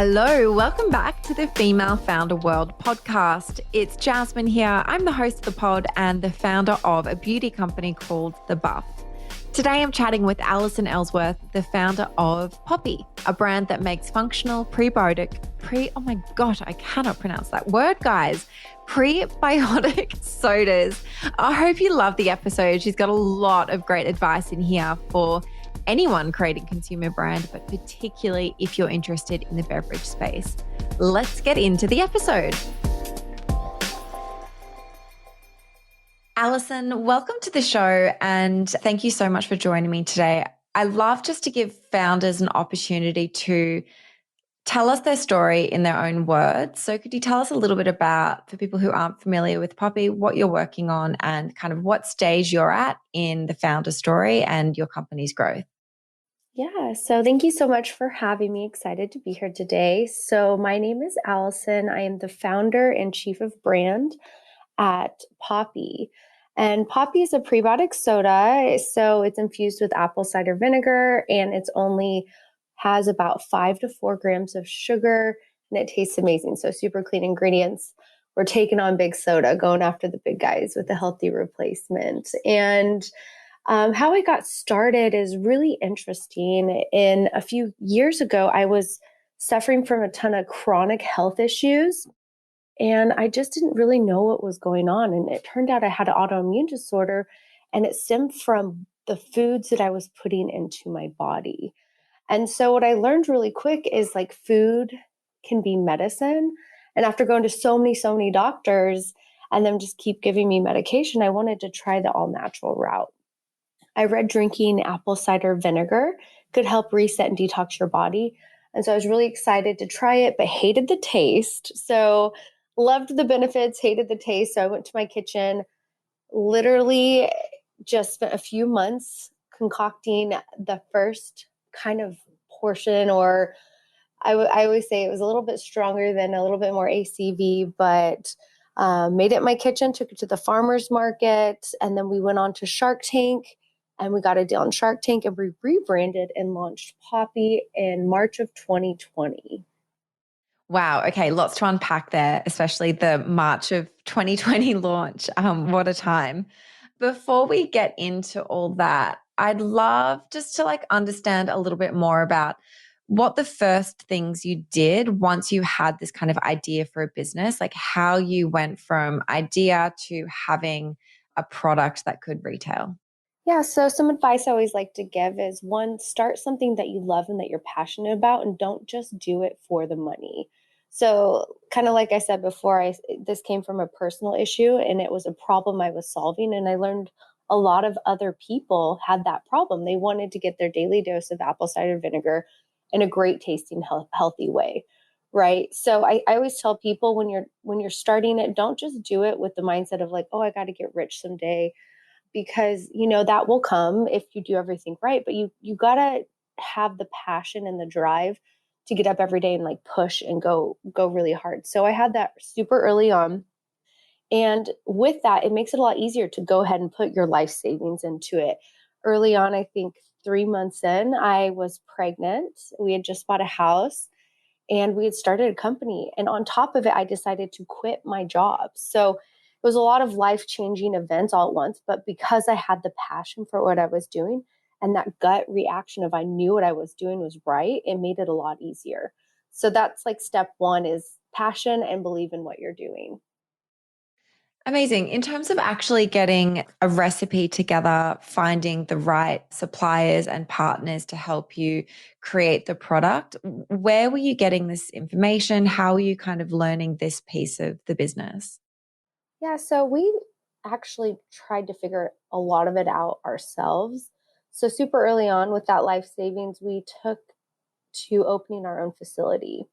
Hello, welcome back to the Female Founder World podcast. It's Jasmine here. I'm the host of the pod and the founder of a beauty company called The Buff. Today I'm chatting with Allison Ellsworth, the founder of Poppi, a brand that makes functional prebiotic, I cannot pronounce that word, guys. Prebiotic sodas. I hope you love the episode. She's got a lot of great advice in here for anyone creating consumer brand, but particularly if you're interested in the beverage space. Let's get into the episode. Allison, welcome to the show and thank you so much for joining me today. I love just to give founders an opportunity to tell us their story in their own words. So could you tell us a little bit about, for people who aren't familiar with Poppi, what you're working on and kind of what stage you're at in the founder story and your company's growth? Yeah, so thank you so much for having me. Excited to be here today. So my name is Allison. I am the founder and chief of brand at Poppi. And Poppi is a prebiotic soda. So it's infused with apple cider vinegar and it's only has about 5 to 4 grams of sugar and it tastes amazing. So super clean ingredients. We're taking on big soda, going after the big guys with a healthy replacement. And how I got started is really interesting. In a few years ago, I was suffering from a ton of chronic health issues, and I just didn't really know what was going on. And it turned out I had an autoimmune disorder, and it stemmed from the foods that I was putting into my body. And so what I learned really quick is like food can be medicine. And after going to so many doctors and them just keep giving me medication, I wanted to try the all natural route. I read drinking apple cider vinegar could help reset and detox your body. And so I was really excited to try it, but hated the taste. So loved the benefits, hated the taste. So I went to my kitchen, literally just spent a few months concocting the first kind of portion, or I always say it was a little bit stronger than a little bit more ACV, but made it in my kitchen, took it to the farmer's market, and then we went on to Shark Tank. And we got a deal on Shark Tank and we rebranded and launched Poppi in March of 2020. Wow. Okay. Lots to unpack there, especially the March of 2020 launch. What a time. Before we get into all that, I'd love just to understand a little bit more about what the first things you did once you had this kind of idea for a business, like how you went from idea to having a product that could retail. Yeah, so some advice I always like to give is one, start something that you love and that you're passionate about and don't just do it for the money. So kind of like I said before, this came from a personal issue and it was a problem I was solving. And I learned a lot of other people had that problem. They wanted to get their daily dose of apple cider vinegar in a great tasting, healthy way. Right. So I always tell people when you're starting it, don't just do it with the mindset of like, oh, I got to get rich someday, because that will come if you do everything right, but you got to have the passion and the drive to get up every day and like push and go really hard. So I had that super early on, and with that it makes it a lot easier to go ahead and put your life savings into it. Early on, I think 3 months in, I was pregnant. We had just bought a house and we had started a company, and on top of it I decided to quit my job. So it was a lot of life-changing events all at once, but because I had the passion for what I was doing and that gut reaction of I knew what I was doing was right, it made it a lot easier. So that's like step one, is passion and believe in what you're doing. Amazing. In terms of actually getting a recipe together, finding the right suppliers and partners to help you create the product, where were you getting this information? How were you kind of learning this piece of the business? Yeah, so we actually tried to figure a lot of it out ourselves. So super early on with that life savings, we took to opening our own facility.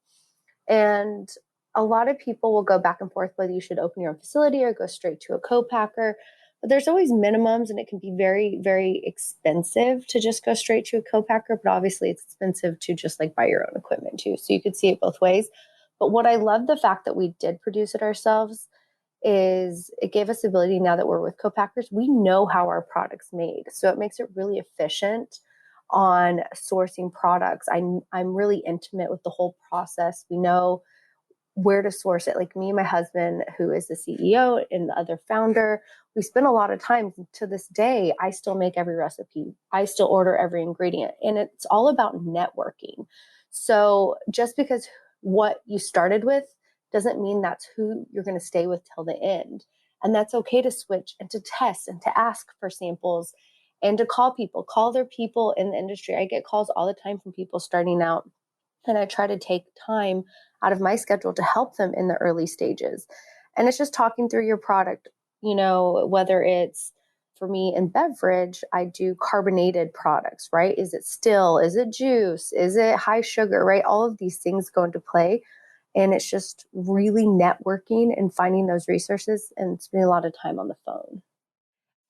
And a lot of people will go back and forth whether you should open your own facility or go straight to a co-packer. But there's always minimums, and it can be very, very expensive to just go straight to a co-packer. But obviously it's expensive to just like buy your own equipment too. So you could see it both ways. But what I love the fact that we did produce it ourselves is it gave us the ability, now that we're with co-packers, we know how our product's made. So it makes it really efficient on sourcing products. I'm really intimate with the whole process. We know where to source it. Like me and my husband, who is the CEO and the other founder, we spend a lot of time. To this day, I still make every recipe. I still order every ingredient. And it's all about networking. So just because what you started with doesn't mean that's who you're going to stay with till the end. And that's okay to switch and to test and to ask for samples and to call their people in the industry. I get calls all the time from people starting out, and I try to take time out of my schedule to help them in the early stages. And it's just talking through your product, whether it's for me in beverage, I do carbonated products, right? Is it still? Is it juice? Is it high sugar, right? All of these things go into play. And it's just really networking and finding those resources and spending a lot of time on the phone.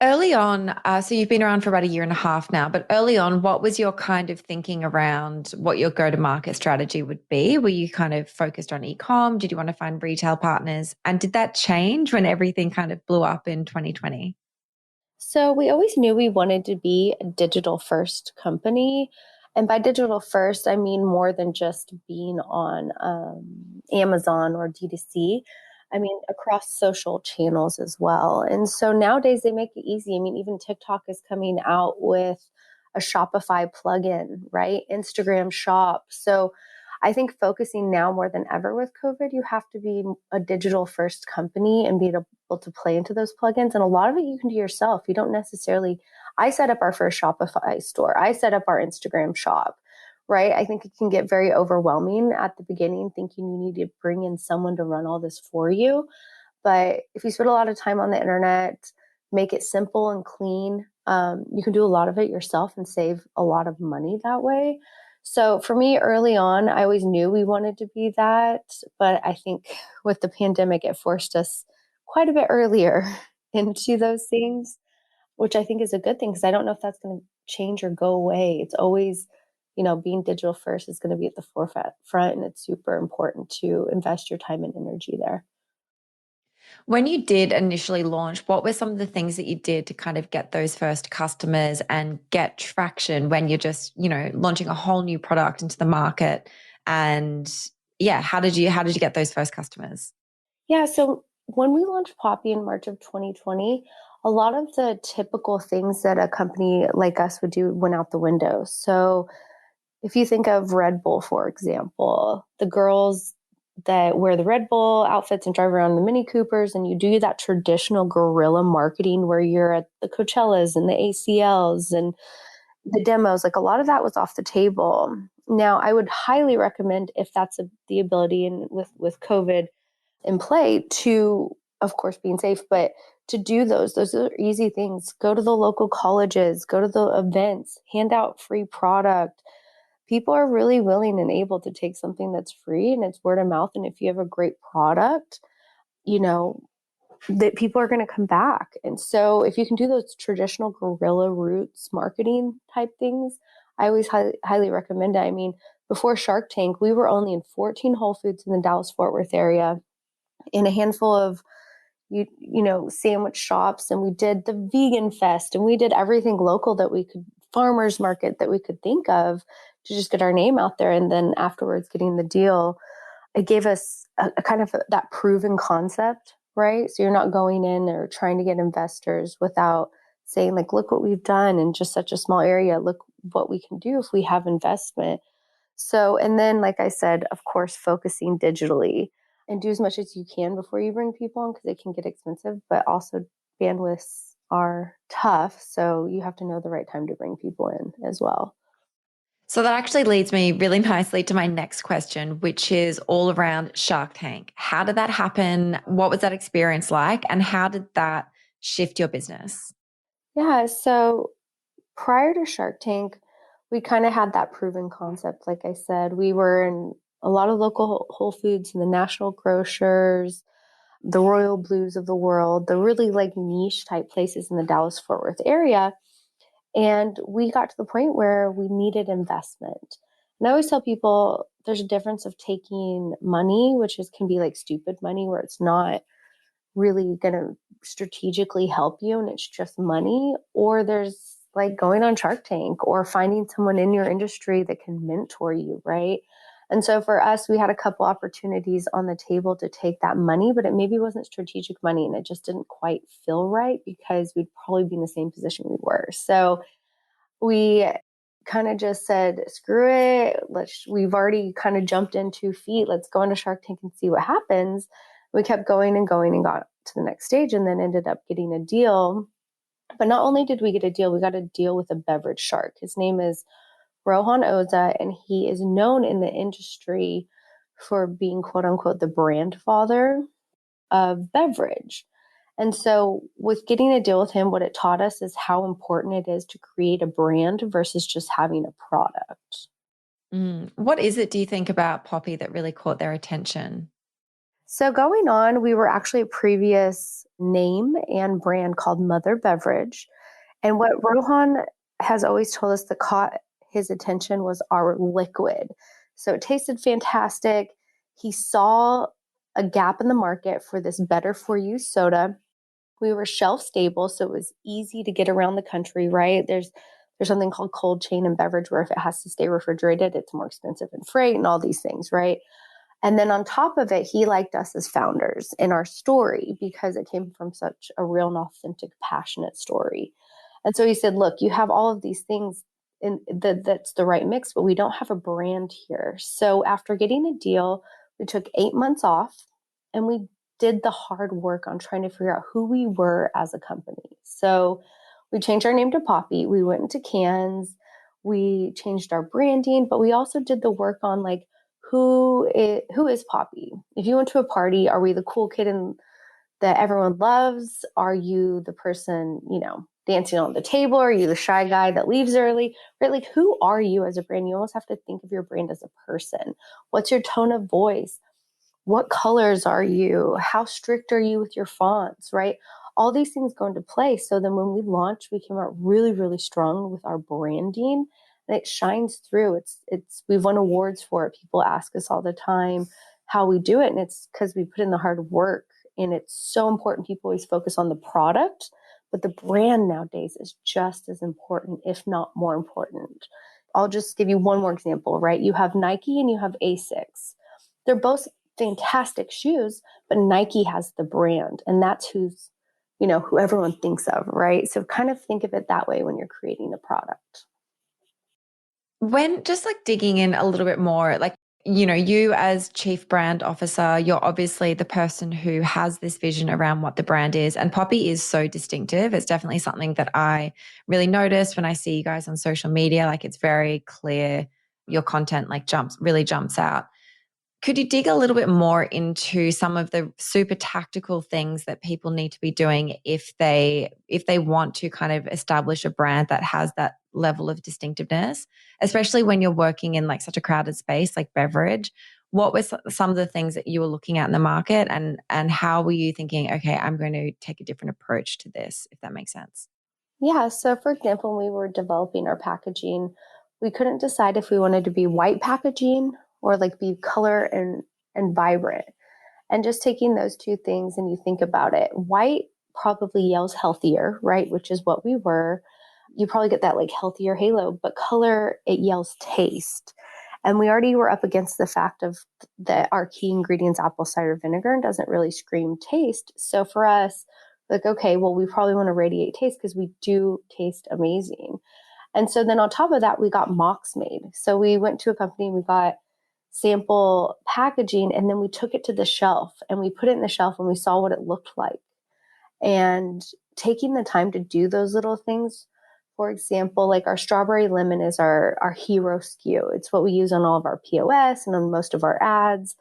Early on, so you've been around for about a year and a half now, but early on, what was your kind of thinking around what your go-to-market strategy would be? Were you kind of focused on e-com? Did you want to find retail partners? And did that change when everything kind of blew up in 2020? So we always knew we wanted to be a digital first company. And by digital first, I mean more than just being on Amazon or D2C. I mean, across social channels as well. And so nowadays they make it easy. I mean, even TikTok is coming out with a Shopify plugin, right? Instagram shop. So I think focusing now more than ever with COVID, you have to be a digital first company and be able to play into those plugins. And a lot of it you can do yourself. You don't necessarily, I set up our first Shopify store. I set up our Instagram shop, right? I think it can get very overwhelming at the beginning, thinking you need to bring in someone to run all this for you. But if you spend a lot of time on the internet, make it simple and clean, you can do a lot of it yourself and save a lot of money that way. So for me, early on, I always knew we wanted to be that. But I think with the pandemic, it forced us quite a bit earlier into those things, which I think is a good thing because I don't know if that's going to change or go away. It's always, being digital first is going to be at the forefront, and it's super important to invest your time and energy there. When you did initially launch, what were some of the things that you did to kind of get those first customers and get traction when you're just, launching a whole new product into the market? And yeah, how did you get those first customers? Yeah, so when we launched Poppi in March of 2020, a lot of the typical things that a company like us would do went out the window. So if you think of Red Bull, for example, the girls that wear the Red Bull outfits and drive around in the Mini Coopers, and you do that traditional guerrilla marketing where you're at the Coachellas and the ACLs and the demos, like a lot of that was off the table. Now, I would highly recommend if that's the ability and with COVID in play to, of course, being safe, but to do those are easy things. Go to the local colleges, go to the events, hand out free product. People are really willing and able to take something that's free and it's word of mouth. And if you have a great product, you know, that people are going to come back. And so if you can do those traditional guerrilla roots marketing type things, I always highly recommend it. I mean, before Shark Tank, we were only in 14 Whole Foods in the Dallas-Fort Worth area, in a handful of sandwich shops, and we did the vegan fest, and we did everything local that we could, farmers market that we could think of, to just get our name out there. And then afterwards getting the deal, it gave us a kind of that proven concept, right? So you're not going in or trying to get investors without saying, like, look what we've done in just such a small area, look what we can do if we have investment. So, and then, like I said, of course, focusing digitally, and do as much as you can before you bring people on, because it can get expensive, but also bandwidths are tough. So you have to know the right time to bring people in as well. So that actually leads me really nicely to my next question, which is all around Shark Tank. How did that happen? What was that experience like? And how did that shift your business? Yeah. So prior to Shark Tank, we kind of had that proven concept. Like I said, we were in a lot of local Whole Foods and the national grocers, the Royal Blues of the world, the really like niche type places in the Dallas Fort Worth area. And we got to the point where we needed investment. And I always tell people there's a difference of taking money, which can be like stupid money where it's not really going to strategically help you and it's just money, or there's like going on Shark Tank or finding someone in your industry that can mentor you, right? And so for us, we had a couple opportunities on the table to take that money, but it maybe wasn't strategic money and it just didn't quite feel right because we'd probably be in the same position we were. So we kind of just said, screw it. We've already kind of jumped in 2 feet. Let's go into Shark Tank and see what happens. We kept going and going and got to the next stage and then ended up getting a deal. But not only did we get a deal, we got a deal with a beverage shark. His name is Rohan Oza, and he is known in the industry for being quote unquote the brand father of beverage. And so, with getting a deal with him, what it taught us is how important it is to create a brand versus just having a product. What is it, do you think, about Poppi that really caught their attention? So, going on, we were actually a previous name and brand called Mother Beverage. And what Rohan has always told us that caught his attention was our liquid. So, it tasted fantastic. He saw a gap in the market for this better for you soda. We were shelf stable, so it was easy to get around the country, right? There's something called cold chain and beverage where if it has to stay refrigerated, it's more expensive in freight and all these things, right? And then on top of it, he liked us as founders in our story because it came from such a real and authentic, passionate story. And so he said, look, you have all of these things in that's the right mix, but we don't have a brand here. So after getting a deal, we took 8 months off and we did the hard work on trying to figure out who we were as a company. So we changed our name to Poppi. We went into cans. We changed our branding, but we also did the work on like who is Poppi? If you went to a party, are we the cool kid that everyone loves? Are you the person, dancing on the table? Are you the shy guy that leaves early? Right? Like, who are you as a brand? You almost have to think of your brand as a person. What's your tone of voice? What colors are you? How strict are you with your fonts, right? All these things go into play. So then when we launched, we came out really, really strong with our branding and it shines through. We've won awards for it. People ask us all the time how we do it. And it's because we put in the hard work and it's so important. People always focus on the product, but the brand nowadays is just as important, if not more important. I'll just give you one more example, right? You have Nike and you have Asics. They're both fantastic shoes, but Nike has the brand and that's who everyone thinks of, right? So kind of think of it that way when you're creating a product. When just like digging in a little bit more, like, you as chief brand officer, you're obviously the person who has this vision around what the brand is. And Poppi is so distinctive. It's definitely something that I really notice when I see you guys on social media. Like, it's very clear. Your content like really jumps out. Could you dig a little bit more into some of the super tactical things that people need to be doing if they want to kind of establish a brand that has that level of distinctiveness, especially when you're working in like such a crowded space like beverage? What were some of the things that you were looking at in the market, and how were you thinking, okay, I'm going to take a different approach to this, if that makes sense? Yeah. So for example, when we were developing our packaging, we couldn't decide if we wanted to be white packaging or like be color and vibrant. And just taking those two things and you think about it, white probably yells healthier, right? Which is what we were. You probably get that like healthier halo, but color, it yells taste. And we already were up against the fact of that our key ingredients, apple cider vinegar, doesn't really scream taste. So for us, like, okay, well, we probably want to radiate taste because we do taste amazing. And so then on top of that, we got mocks made. So we went to a company, we got sample packaging, and then we took it to the shelf and we put it in the shelf and we saw what it looked like. And taking the time to do those little things, for example, like our strawberry lemon is our hero SKU. It's what we use on all of our POS and on most of our ads.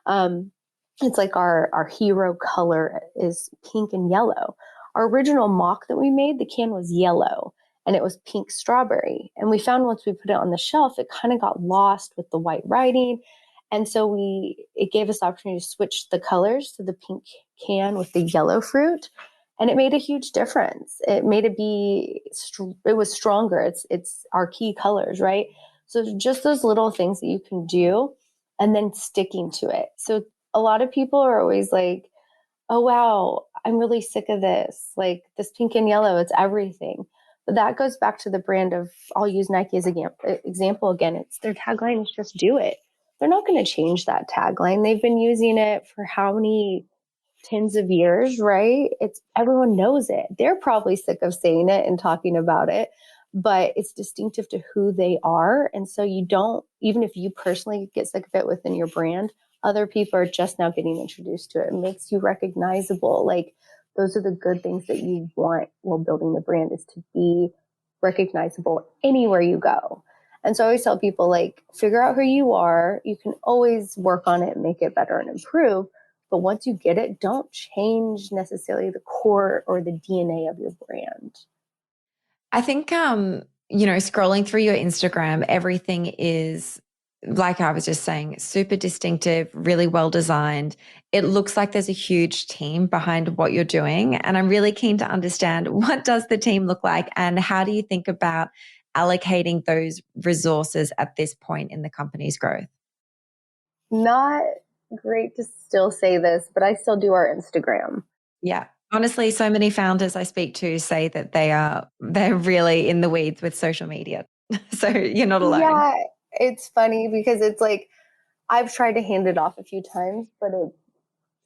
It's like our hero color is pink and yellow. Our original mock that we made, the can was yellow and it was pink strawberry. And we found once we put it on the shelf, it kind of got lost with the white writing. And so it gave us the opportunity to switch the colors to the pink can with the yellow fruit. And it made a huge difference. It made it was stronger. It's our key colors, right? So just those little things that you can do and then sticking to it. So a lot of people are always like, oh, wow, I'm really sick of this. Like this pink and yellow, it's everything. But that goes back to the brand of, I'll use Nike as an example again. It's their tagline is just do it. They're not going to change that tagline. They've been using it for how many tens of years, right? It's everyone knows it. They're probably sick of saying it and talking about it, but it's distinctive to who they are. And so you don't, even if you personally get sick of it within your brand, other people are just now getting introduced to it. It makes you recognizable. Like those are the good things that you want while building the brand, is to be recognizable anywhere you go. And so I always tell people, like, figure out who you are. You can always work on it and make it better and improve. But once you get it, don't change necessarily the core or the DNA of your brand. I think, scrolling through your Instagram, everything is, like I was just saying, super distinctive, really well designed. It looks like there's a huge team behind what you're doing. And I'm really keen to understand, what does the team look like and how do you think about allocating those resources at this point in the company's growth? Not great to still say this, but I still do our Instagram. Yeah. Honestly, so many founders I speak to say that they're really in the weeds with social media. So you're not alone. Yeah, it's funny because it's like I've tried to hand it off a few times, but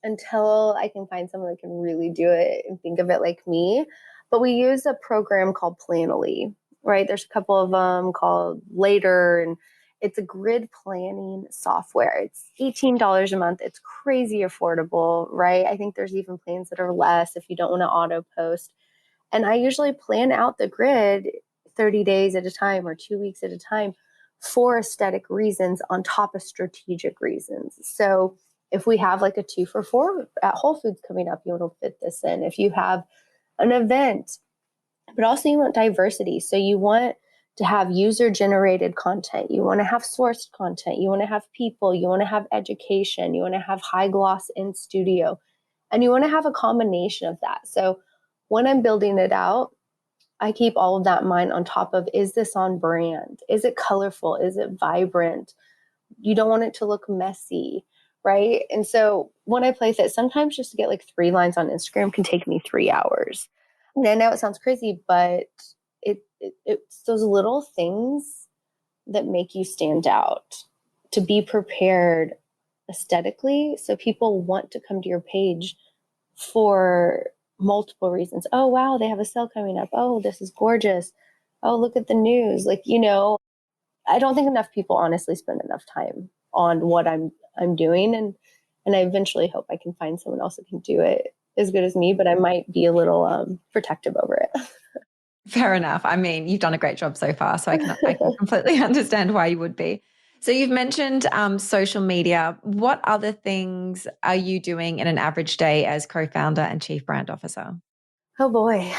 until I can find someone that can really do it and think of it like me. But we use a program called Planoly, right? There's a couple of them called Later, and it's a grid planning software. It's $18 a month. It's crazy affordable, right? I think there's even plans that are less if you don't want to auto post. And I usually plan out the grid 30 days at a time or 2 weeks at a time for aesthetic reasons on top of strategic reasons. So if we have like a 2 for $4 at Whole Foods coming up, you want to fit this in. If you have an event, but also you want diversity. So you want to have user generated content. You want to have sourced content. You want to have people. You want to have education. You want to have high gloss in studio. And you want to have a combination of that. So when I'm building it out, I keep all of that in mind on top of, is this on brand? Is it colorful? Is it vibrant? You don't want it to look messy, right? And so when I place it, sometimes just to get like 3 lines on Instagram can take me 3 hours. And I know it sounds crazy, but it's those little things that make you stand out, to be prepared aesthetically. So people want to come to your page for multiple reasons. Oh, wow, they have a sale coming up. Oh, this is gorgeous. Oh, look at the news. Like, I don't think enough people honestly spend enough time on what I'm doing, and I eventually hope I can find someone else that can do it as good as me, but I might be a little protective over it. Fair enough. I mean, you've done a great job so far, so I can completely understand why you would be. So you've mentioned social media. What other things are you doing in an average day as co-founder and chief brand officer? Oh boy.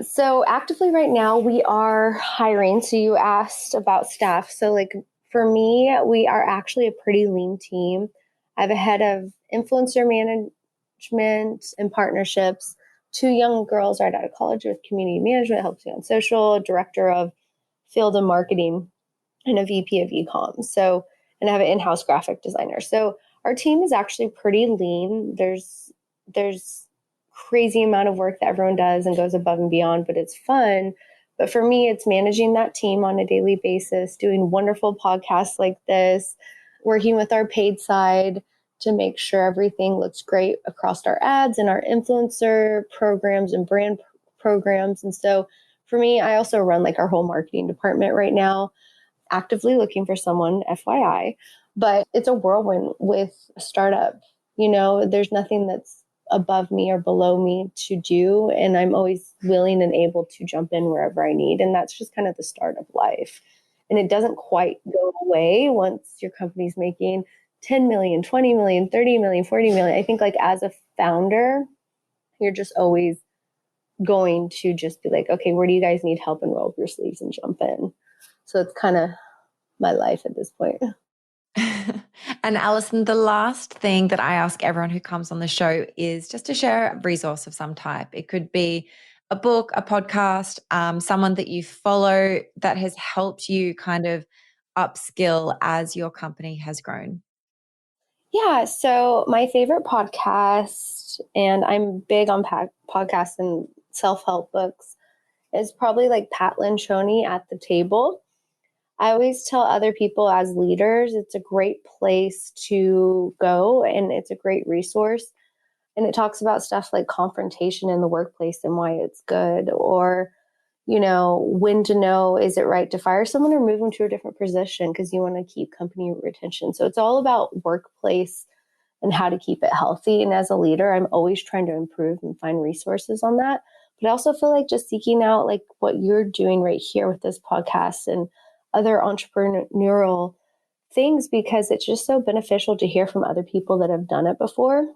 So actively right now we are hiring. So you asked about staff. So like for me, we are actually a pretty lean team. I have a head of influencer management and partnerships. 2 young girls right out of college with community management, helps me on social, director of field and marketing, and a VP of ecom. So, and I have an in-house graphic designer. So our team is actually pretty lean. There's crazy amount of work that everyone does and goes above and beyond, but it's fun. But for me, it's managing that team on a daily basis, doing wonderful podcasts like this, working with our paid side to make sure everything looks great across our ads and our influencer programs and brand programs. And so for me, I also run like our whole marketing department right now, actively looking for someone, FYI. But it's a whirlwind with a startup. There's nothing that's above me or below me to do. And I'm always willing and able to jump in wherever I need. And that's just kind of the start of life. And it doesn't quite go away once your company's making 10 million, 20 million, 30 million, 40 million. I think like as a founder, you're just always going to just be like, okay, where do you guys need help, and roll up your sleeves and jump in. So it's kind of my life at this point. And Allison, the last thing that I ask everyone who comes on the show is just to share a resource of some type. It could be a book, a podcast, someone that you follow that has helped you kind of upskill as your company has grown. Yeah. So my favorite podcast, and I'm big on podcasts and self-help books, is probably like Pat Lencioni at the table. I always tell other people as leaders, it's a great place to go and it's a great resource. And it talks about stuff like confrontation in the workplace and why it's good, or, when to know, is it right to fire someone or move them to a different position because you want to keep company retention. So it's all about workplace and how to keep it healthy. And as a leader, I'm always trying to improve and find resources on that. But I also feel like just seeking out like what you're doing right here with this podcast and other entrepreneurial things, because it's just so beneficial to hear from other people that have done it before.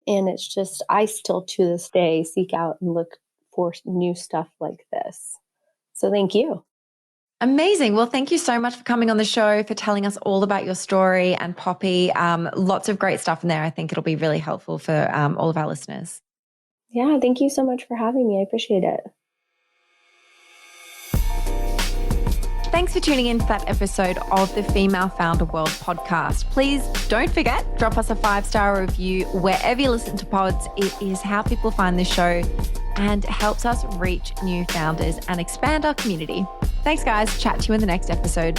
And it's just, I still to this day seek out and look for new stuff like this. So thank you. Amazing. Well, thank you so much for coming on the show, for telling us all about your story and Poppi. Lots of great stuff in there. I think it'll be really helpful for all of our listeners. Yeah, thank you so much for having me. I appreciate it. Thanks for tuning in to that episode of the Female Founder World podcast. Please don't forget, drop us a 5-star review wherever you listen to pods. It is how people find this show and helps us reach new founders and expand our community. Thanks, guys. Chat to you in the next episode.